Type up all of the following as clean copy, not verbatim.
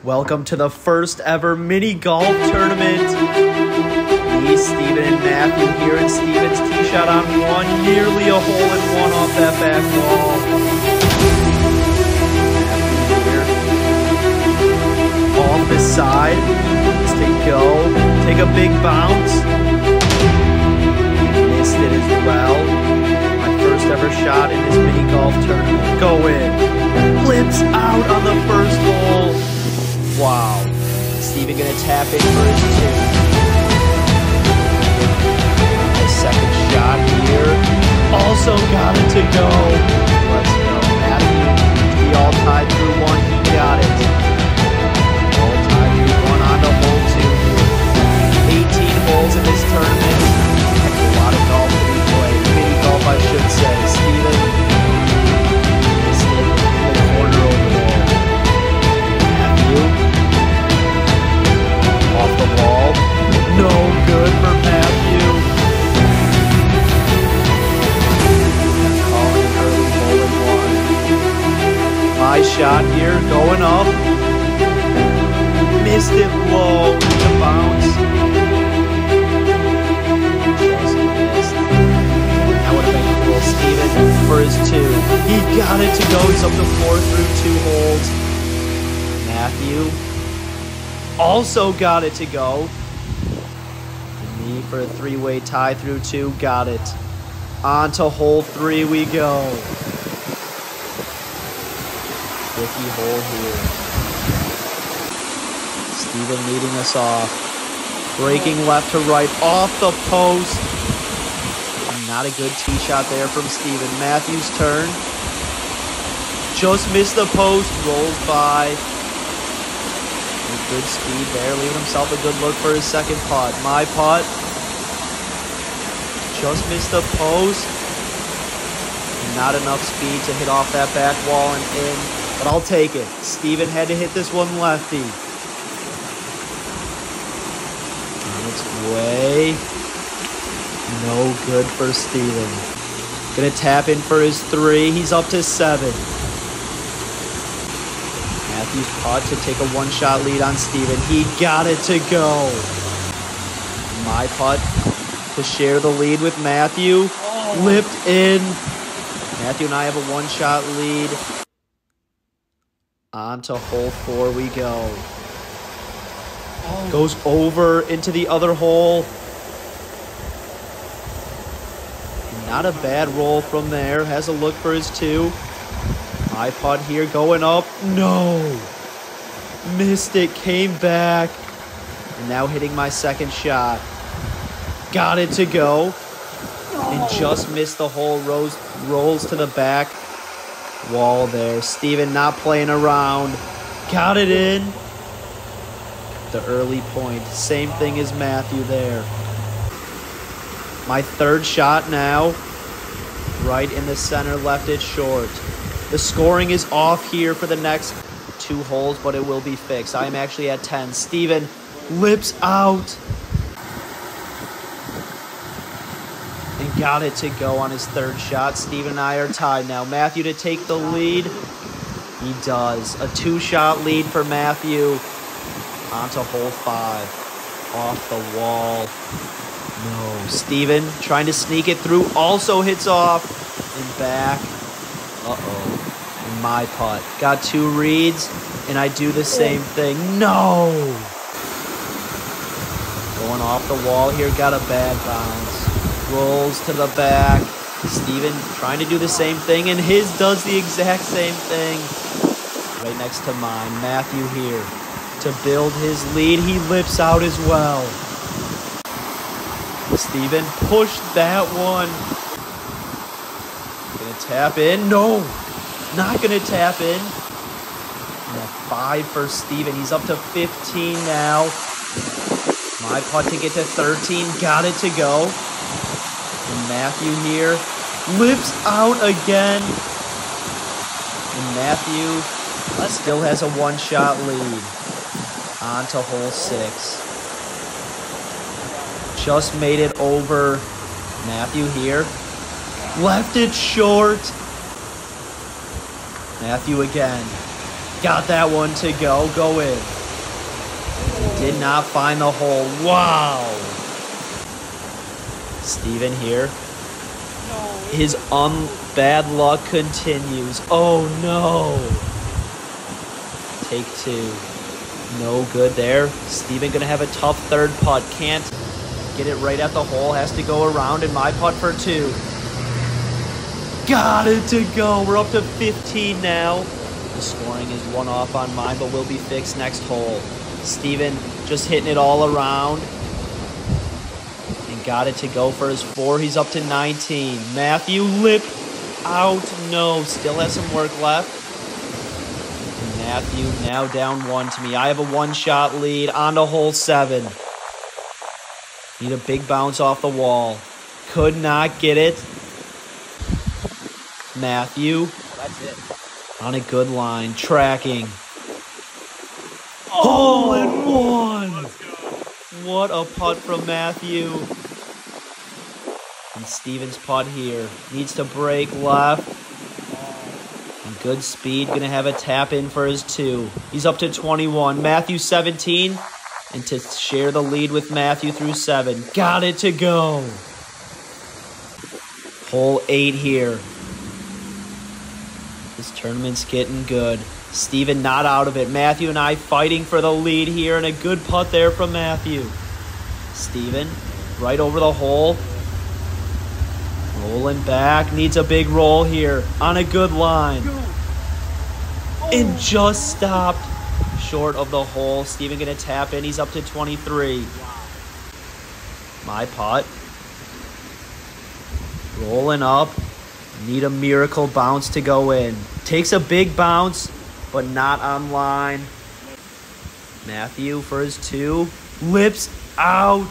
Welcome to the first ever mini golf tournament. Me, Steven, and Matthew here, and Steven's tee shot on one, nearly a hole-in-one off that back wall. Matthew here. Off the side, needs to go, take a big bounce. Missed it as well. My first ever shot in this mini golf tournament. Go in. Flips out on the first hole. Wow. Steven gonna tap in for his two. His second shot here. Also got it to go. Let's go. Matthew to be all tied through one. He got it. All tied through one on to hole two. 18 holes in this tournament. A lot of golf to be played. Mini golf, I should say. Steven is in the corner over there. Matthew. Off the wall. No good for Matthew. Calling an early hole-in-one. My shot here, going up. Missed it low with the bounce. Just missed. That would have been cool. Steven for his two. He got it to go. He's up to 4 through 2 holes. Matthew also got it to go. And me for a 3-way tie through 2, got it. On to hole 3 we go. Tricky hole here. Steven leading us off. Breaking left to right off the post. Not a good tee shot there from Steven. Matthew's turn. Just missed the post. Rolls by. Good speed there, leaving himself a good look for his second putt. My putt. Just missed the post. Not enough speed to hit off that back wall and in, but I'll take it. Steven had to hit this one lefty. On its way. No good for Steven. Gonna tap in for his 3. He's up to 7. Matthew's putt to take a 1-shot lead on Steven. He got it to go. My putt to share the lead with Matthew. Lipped in. Matthew and I have a 1-shot lead. On to hole 4 we go. Goes over into the other hole. Not a bad roll from there. Has a look for his 2. My putt here going up. No. Missed it. Came back. And now hitting my second shot. Got it to go. And just missed the hole. Rolls to the back wall there. Steven not playing around. Got it in. The early point. Same thing as Matthew there. My third shot now. Right in the center. Left it short. The scoring is off here for the next 2 holes, but it will be fixed. I am actually at 10. Steven lips out. And got it to go on his third shot. Steven and I are tied now. Matthew to take the lead. He does. A 2-shot lead for Matthew. On to hole 5. Off the wall. No. Steven trying to sneak it through. Also hits off. And back. Uh-oh. My putt. Got 2 reads, and I do the same thing. No! Going off the wall here. Got a bad bounce. Rolls to the back. Steven trying to do the same thing, and his does the exact same thing. Right next to mine. Matthew here to build his lead. He lips out as well. Steven pushed that one. Gonna tap in. No! Not gonna tap in. And a 5 for Steven. He's up to 15 now. My putt to get to 13. Got it to go. And Matthew here lips out again. And Matthew still has a 1-shot lead. On to hole 6. Just made it over. Matthew here. Left it short. Matthew again. Got that one to go. Go in. Did not find the hole. Wow. Steven here. His bad luck continues. Oh no. Take two. No good there. Steven gonna have a tough third putt. Can't get it right at the hole. Has to go around, and my putt for two. Got it to go. We're up to 15 now. The scoring is one off on mine, but will be fixed next hole. Steven just hitting it all around. And got it to go for his four. He's up to 19. Matthew lip out. No, still has some work left. And Matthew now down one to me. I have a one-shot lead on to hole 7. Need a big bounce off the wall. Could not get it. Matthew. That's it. On a good line. Tracking. Hole in one. What a putt from Matthew. And Steven's putt here. Needs to break left. And good speed. Going to have a tap in for his two. He's up to 21. Matthew 17. And to share the lead with Matthew through 7. Got it to go. Hole 8 here. This tournament's getting good. Steven not out of it. Matthew and I fighting for the lead here, and a good putt there from Matthew. Steven right over the hole. Rolling back. Needs a big roll here on a good line. And just stopped short of the hole. Steven going to tap in. He's up to 23. My putt. Rolling up. Need a miracle bounce to go in. Takes a big bounce, but not on line. Matthew for his two. Lips out.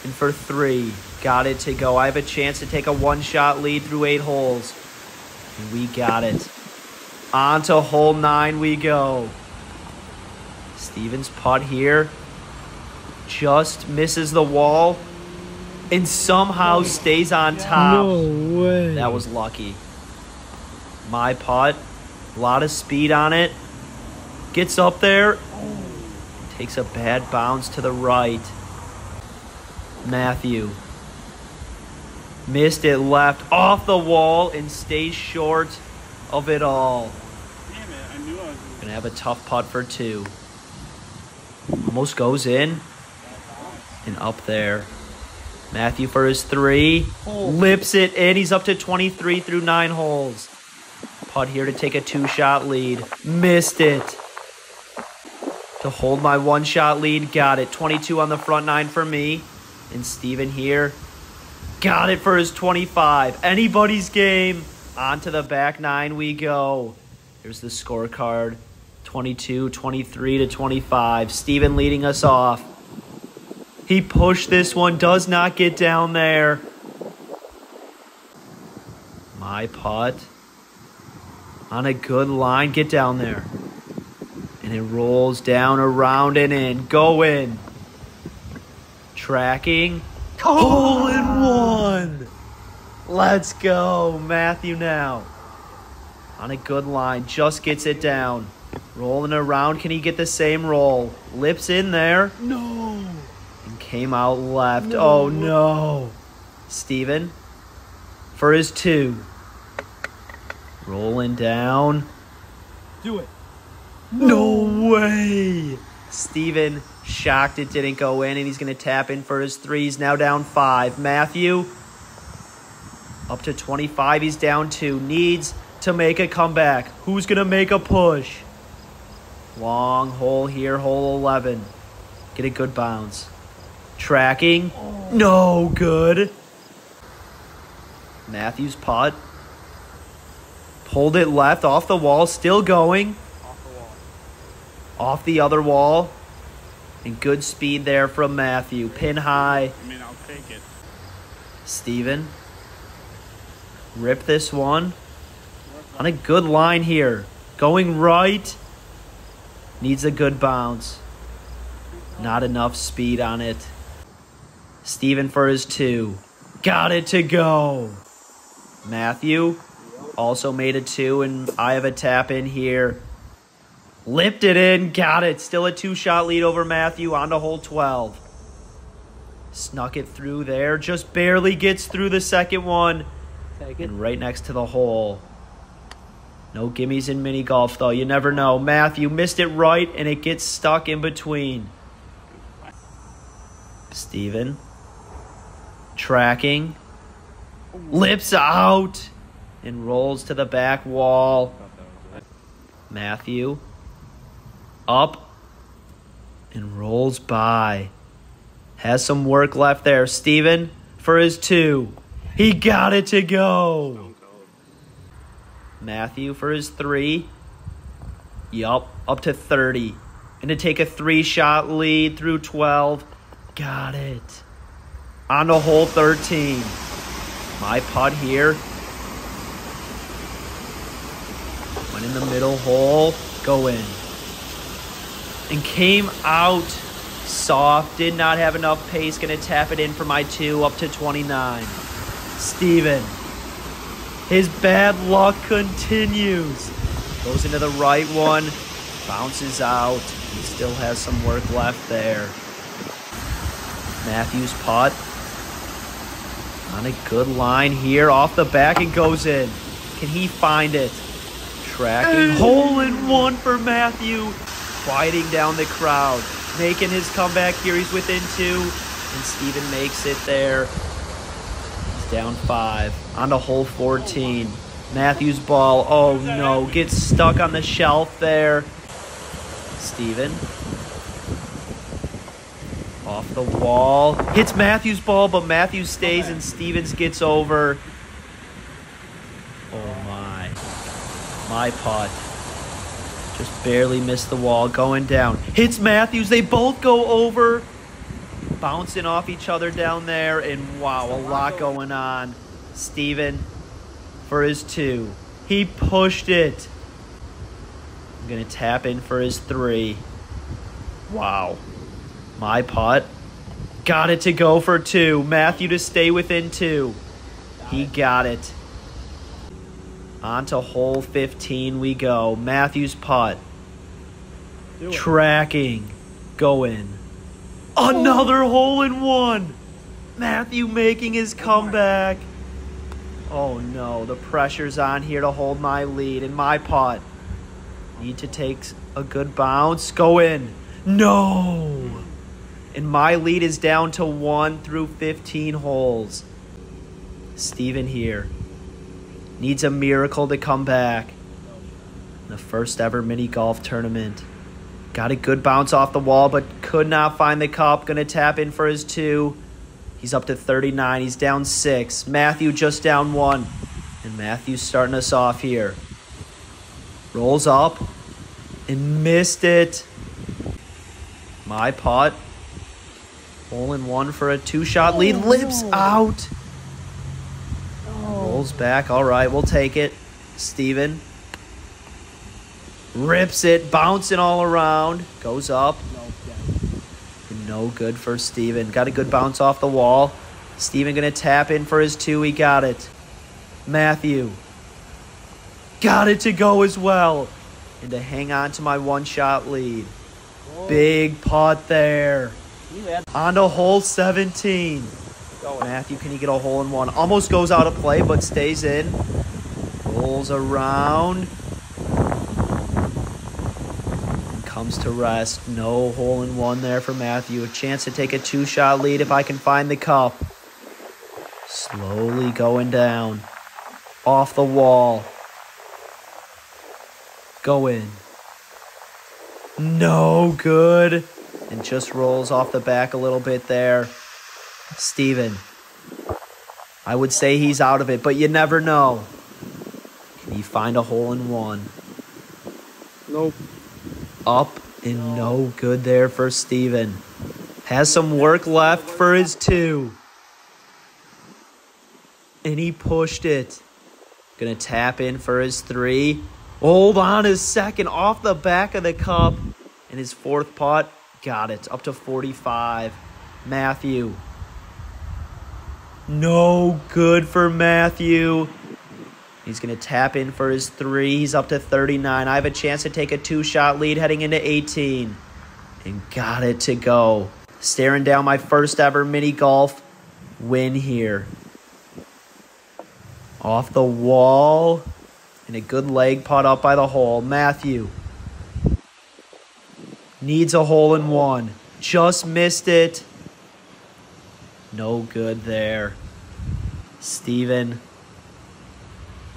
And for 3. Got it to go. I have a chance to take a one-shot lead through 8 holes. And we got it. On to hole 9 we go. Steven's putt here. Just misses the wall. And somehow stays on top. No way. That was lucky. My putt. A lot of speed on it. Gets up there. Takes a bad bounce to the right. Matthew. Missed it left off the wall and stays short of it all. Damn it, I knew I was Gonna have a tough putt for 2. Almost goes in. And up there. Matthew for his 3. Lips it in. He's up to 23 through 9 holes. Putt here to take a 2-shot lead. Missed it. To hold my 1-shot lead. Got it. 22 on the front 9 for me. And Steven here. Got it for his 25. Anybody's game. On to the back 9 we go. Here's the scorecard. 22, 23 to 25. Steven leading us off. He pushed this one, does not get down there. My putt. On a good line, get down there. And it rolls down, around, and in. Go in. Tracking. Hole in one. Let's go. Matthew now. On a good line, just gets it down. Rolling around, can he get the same roll? Lips in there. No. Came out left. No. Oh, no. Steven for his 2. Rolling down. Do it. No way. Steven shocked it didn't go in, and he's going to tap in for his 3. He's now down 5. Matthew up to 25. He's down 2. Needs to make a comeback. Who's going to make a push? Long hole here, hole 11. Get a good bounce. Tracking. No good. Matthew's putt. Pulled it left off the wall. Still going. Off the wall. Off the other wall. And good speed there from Matthew. Pin high. I mean, I'll take it. Steven. Rip this one. On a good line here. Going right. Needs a good bounce. Not enough speed on it. Steven for his 2. Got it to go. Matthew also made a 2, and I have a tap in here. Lipped it in, got it. Still a 2-shot lead over Matthew on to hole 12. Snuck it through there, just barely gets through the second one. Take it. And right next to the hole. No gimmies in mini golf, though. You never know. Matthew missed it right, and it gets stuck in between. Steven. Tracking. Lips out. And rolls to the back wall. Matthew. Up. And rolls by. Has some work left there. Steven for his 2. He got it to go. Matthew for his 3. Yup, up to 30. And to take a 3-shot lead through 12. Got it. On to hole 13. My putt here. Went in the middle hole. Go in. And came out soft. Did not have enough pace. Going to tap it in for my 2 up to 29. Steven. His bad luck continues. Goes into the right one. Bounces out. He still has some work left there. Matthews putt. On a good line here. Off the back and goes in. Can he find it? Tracking. Hole in one for Matthew. Quieting down the crowd. Making his comeback here. He's within 2. And Steven makes it there. He's down 5. On to hole 14. Matthews' ball. Oh no. Gets stuck on the shelf there. Steven. Off the wall. Hits Matthews' ball, but Matthews stays and Stevens gets over. Oh my. My putt. Just barely missed the wall. Going down. Hits Matthews. They both go over. Bouncing off each other down there. And wow, a lot going on. Steven for his 2. He pushed it. I'm going to tap in for his 3. Wow. My putt. Got it to go for 2. Matthew to stay within 2. He got it. On to hole 15 we go. Matthews putt. Tracking. Go in. Another hole in one. Matthew making his comeback. Oh no, the pressure's on here to hold my lead. And my putt. Need to take a good bounce. Go in. No. And my lead is down to 1 through 15 holes. Steven here. Needs a miracle to come back. The first ever mini golf tournament. Got a good bounce off the wall, but could not find the cup. Gonna tap in for his 2. He's up to 39. He's down 6. Matthew just down 1. And Matthew's starting us off here. Rolls up. And missed it. My putt. Hole in one for a 2-shot lead. Lips out. Rolls back. All right, we'll take it. Steven. Rips it. Bouncing all around. Goes up. No good for Steven. Got a good bounce off the wall. Steven going to tap in for his 2. He got it. Matthew. Got it to go as well. And to hang on to my 1-shot lead. Big putt there. On to hole 17. Matthew, can he get a hole in one? Almost goes out of play, but stays in. Rolls around. And comes to rest. No hole in one there for Matthew. A chance to take a 2-shot lead if I can find the cup. Slowly going down. Off the wall. Go in. No good. And just rolls off the back a little bit there. Steven. I would say he's out of it, but you never know. Can he find a hole in one? Nope. Up and no good there for Steven. Has some work left for his 2. And he pushed it. Gonna tap in for his 3. Hold on his second off the back of the cup. And his 4th putt. Got it. Up to 45. Matthew. No good for Matthew. He's going to tap in for his 3. He's up to 39. I have a chance to take a 2-shot lead heading into 18. And got it to go. Staring down my first ever mini golf win here. Off the wall. And a good leg putt up by the hole. Matthew needs a hole-in-one. Just missed it. No good there. Steven,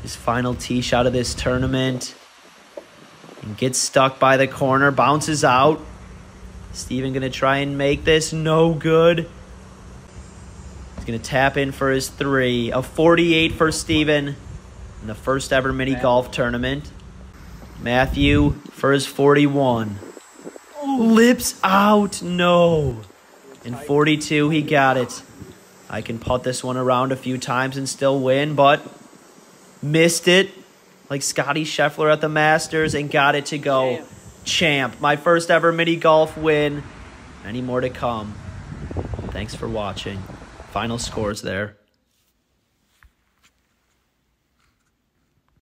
his final tee shot of this tournament. And gets stuck by the corner. Bounces out. Steven going to try and make this. No good. He's going to tap in for his 3. A 48 for Steven in the first ever mini golf tournament. Matthew for his 41. Lips out. No. In 42, he got it. I can putt this one around a few times and still win, but missed it like Scotty Scheffler at the Masters and got it to go. Champ. My first ever mini golf win. Many more to come. Thanks for watching. Final scores there.